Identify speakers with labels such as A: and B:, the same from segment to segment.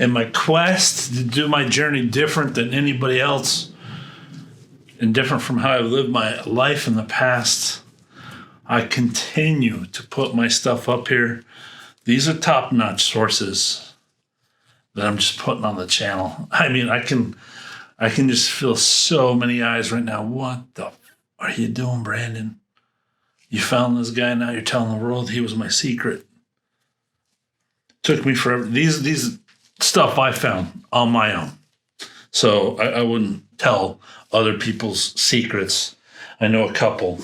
A: in my quest to do my journey different than anybody else and different from how I've lived my life in the past, I continue to put my stuff up here. These are top-notch sources that I'm just putting on the channel. I mean, I can just feel so many eyes right now. What the are you doing, Brandon? You found this guy, now you're telling the world he was my secret. Took me forever. These stuff I found on my own. So I wouldn't tell other people's secrets. I know a couple,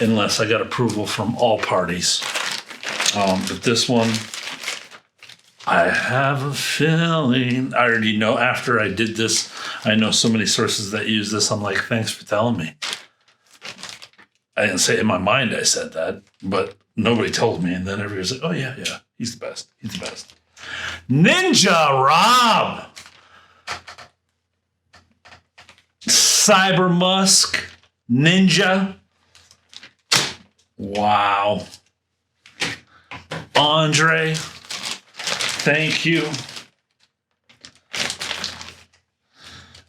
A: unless I got approval from all parties. But this one, I have a feeling. I already know after I did this, I know so many sources that use this. I'm like, thanks for telling me. I didn't say it in my mind I said that, but nobody told me. And then everybody's like, oh, yeah, he's the best. He's the best. Ninja Robb. Siber Musk. Ninja. Wow. Andre. Thank you.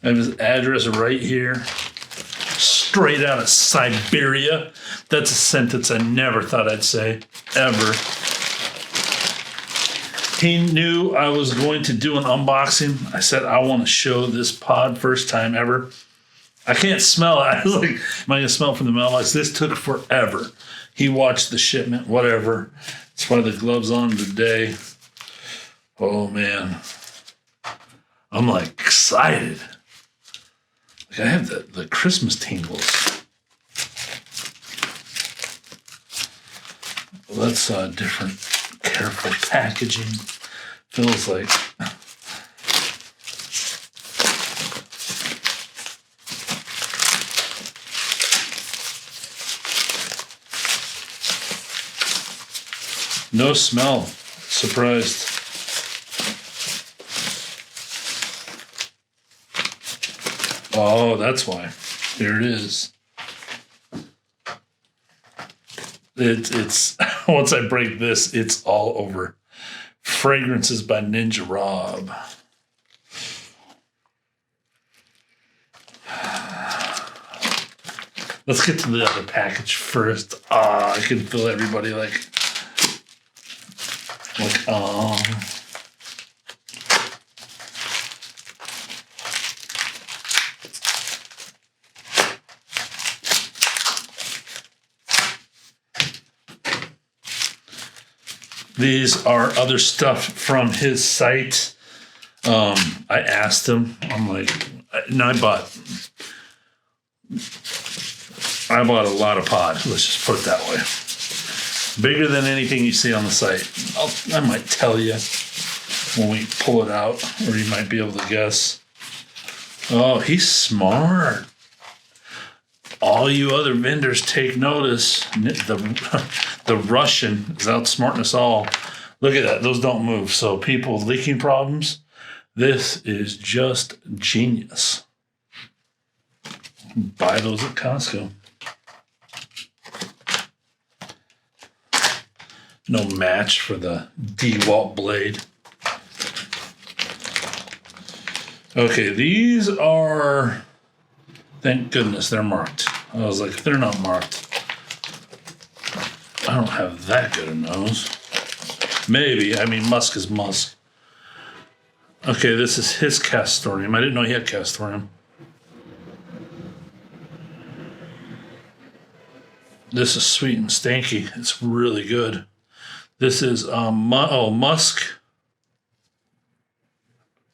A: I have his address right here. Straight out of Siberia. That's a sentence I never thought I'd say, ever. He knew I was going to do an unboxing. I said, I want to show this pod first time ever. I can't smell it. I was like, am I going to smell it from the mailbox? This took forever. He watched the shipment, whatever. That's why the gloves on today. Oh, man. I'm like excited. Like I have the Christmas tingles. Well, that's different, careful packaging. Feels like no smell. Surprised. Oh, that's why. Here it is. It's once I break this, it's all over. Fragrances by Ninja Robb. Let's get to the other package first. I can feel everybody like These are other stuff from his site. I asked him, I'm like, no, I bought a lot of pod. Let's just put it that way. Bigger than anything you see on the site. I might tell you when we pull it out, or you might be able to guess. Oh, he's smart. All you other vendors take notice. The Russian is outsmarting us all. Look at that. Those don't move. So people with leaking problems, this is just genius. Buy those at Costco. No match for the DeWalt blade. Okay, these are... Thank goodness they're marked. I was like, if they're not marked, I don't have that good a nose. Maybe. I mean, Musk is Musk. Okay, this is his castorium. I didn't know he had castorium. This is sweet and stanky. It's really good. This is Musk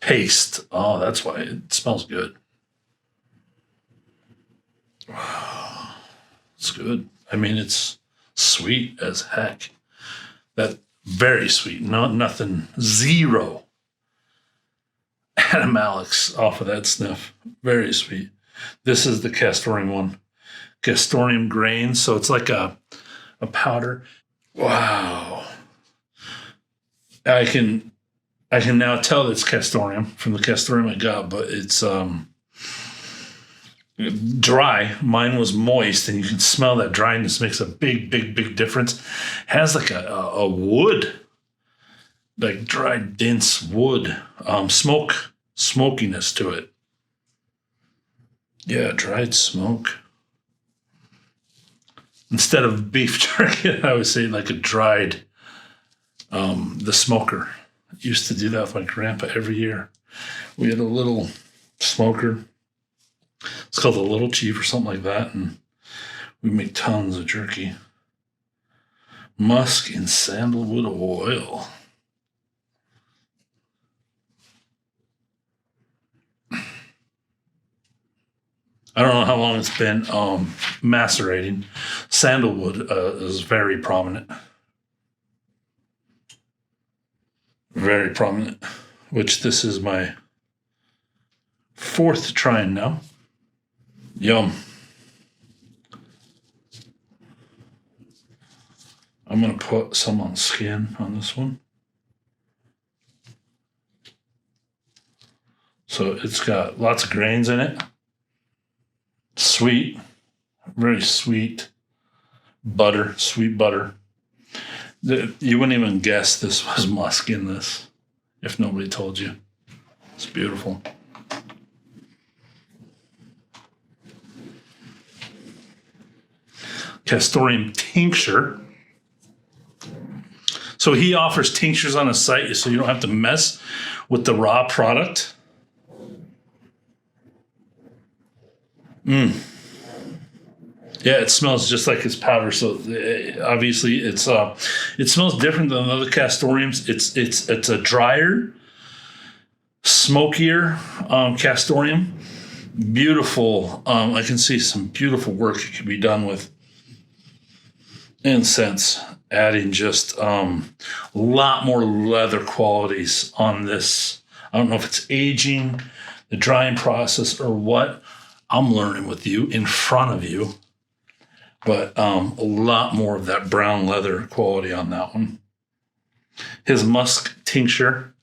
A: paste. Oh, that's why it smells good. Wow. It's good. I mean, it's sweet as heck. That very sweet. Nothing. Zero Animalics off of that sniff. Very sweet. This is the castorium one. Castorium grain. So it's like a powder. Wow. I can now tell it's castorium from the castorium I got, but it's dry. Mine was moist, and you can smell that dryness makes a big difference. Has like a wood like dried dense wood, smokiness to it. Yeah, dried smoke. Instead of beef jerky, I would say like a dried, the smoker. I used to do that with my grandpa every year. We had a little smoker. It's called the Little Chief or something like that, and we make tons of jerky. Musk and sandalwood oil. I don't know how long it's been macerating. Sandalwood is very prominent. Very prominent. Which this is my 4th trying now. Yum. I'm going to put some on skin on this one. So it's got lots of grains in it. Sweet, very sweet butter, sweet butter. You wouldn't even guess this was musk in this if nobody told you. It's beautiful. Castorium tincture. So he offers tinctures on his site so you don't have to mess with the raw product. Yeah, it smells just like his powder. So obviously, it smells different than other castoriums. It's a drier, smokier castorium. Beautiful. I can see some beautiful work that could be done with incense. Adding just a lot more leather qualities on this. I don't know if it's aging, the drying process, or what. I'm learning with you in front of you. But a lot more of that brown leather quality on that one. His musk tincture.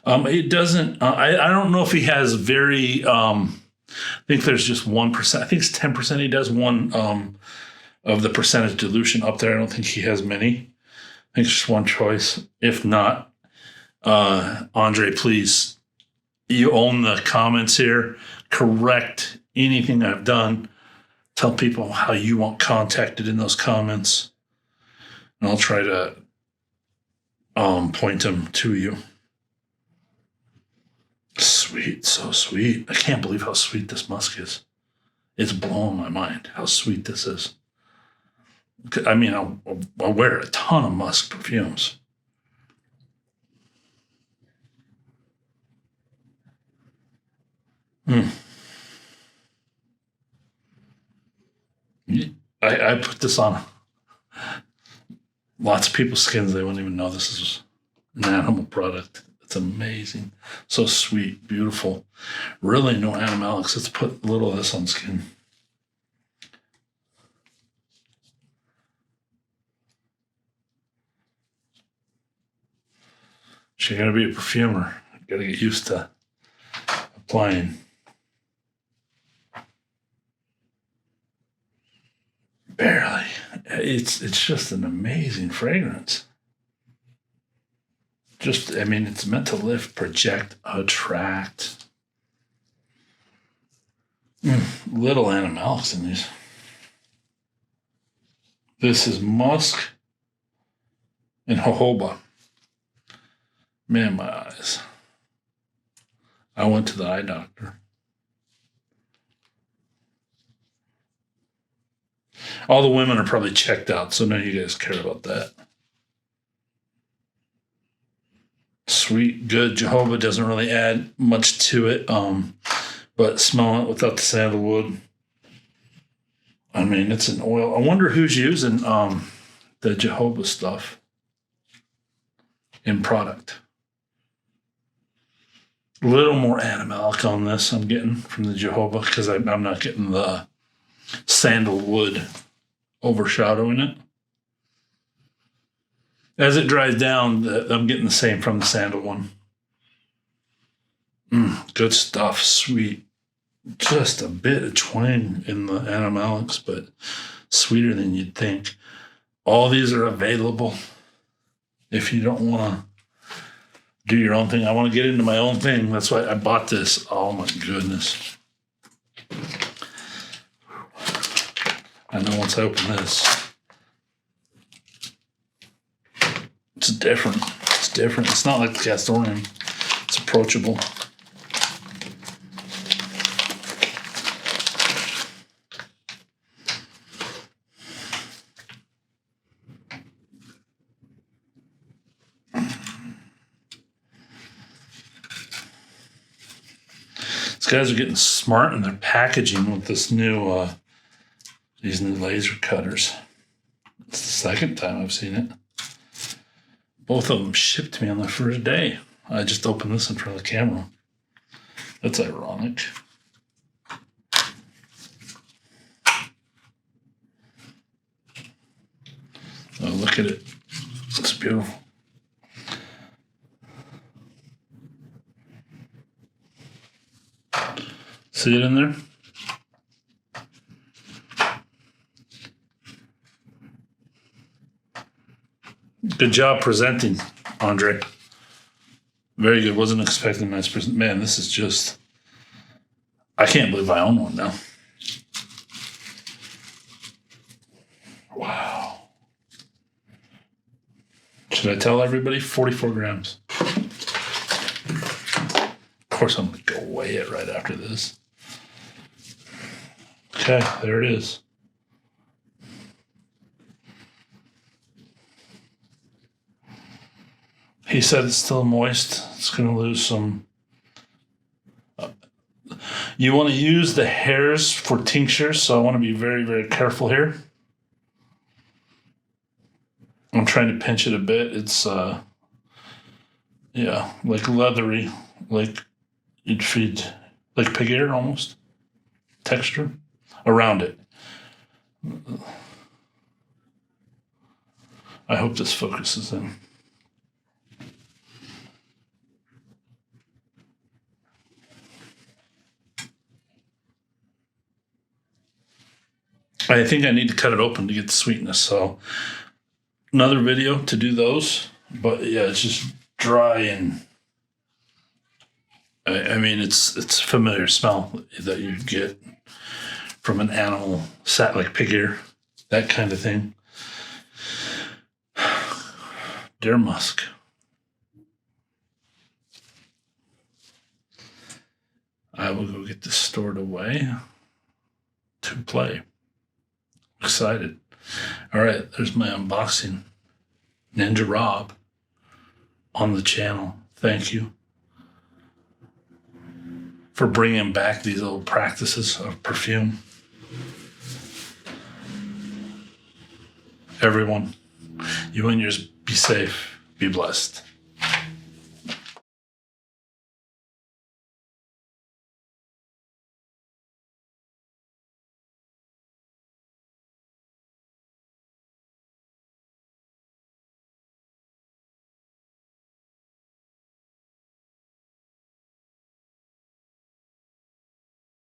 A: It doesn't, I don't know if he has very, I think there's just 1%. I think it's 10% he does one of the percentage dilution up there. I don't think he has many. I think it's just one choice. If not, Andre, please, you own the comments here. Correct anything I've done. Tell people how you want contacted in those comments. And I'll try to point them to you. Sweet, so sweet. I can't believe how sweet this musk is. It's blowing my mind how sweet this is. I mean, I'll wear a ton of musk perfumes. I put this on lots of people's skins. They wouldn't even know this is an animal product. It's amazing. So sweet, beautiful. Really no animalics. Let's put a little of this on skin. So you're going to be a perfumer. You got to get used to applying. Barely. It's just an amazing fragrance. It's meant to lift, project, attract. Little animalics in these. This is musk and jojoba. Man, my eyes. I went to the eye doctor. All the women are probably checked out, so none of you guys care about that. Sweet, good. Jojoba doesn't really add much to it, but smelling it without the sandalwood. I mean, it's an oil. I wonder who's using the jojoba stuff in product. A little more animalic on this I'm getting from the jojoba because I'm not getting the sandalwood overshadowing it. As it dries down, I'm getting the same from the sandal one. Good stuff, sweet. Just a bit of twang in the animalics, but sweeter than you'd think. All these are available if you don't want to do your own thing. I want to get into my own thing. That's why I bought this. Oh my goodness. I know once I open this, it's different. It's different. It's not like the castorium. It's approachable. These guys are getting smart in their packaging with this new, these new laser cutters. It's the second time I've seen it. Both of them shipped to me on the first day. I just opened this in front of the camera. That's ironic. Oh, look at it. It's beautiful. See it in there? Good job presenting, Andre. Very good. Wasn't expecting a nice present. Man, this is just... I can't believe I own one now. Wow. Should I tell everybody? 44 grams. Of course, I'm going to go weigh it right after this. Okay, there it is. He said it's still moist. It's going to lose some. You want to use the hairs for tinctures, so I want to be very, very careful here. I'm trying to pinch it a bit. It's, yeah, like leathery, like you'd feed, like pig ear almost, texture around it. I hope this focuses in. I think I need to cut it open to get the sweetness. So another video to do those. But yeah, it's just dry and I mean it's a familiar smell that you get from an animal sat like pig ear, that kind of thing. Dear Musk. I will go get this stored away to play. Excited. All right, there's my unboxing. Ninja Robb on the channel. Thank you for bringing back these old practices of perfume. Everyone, you and yours be safe, be blessed.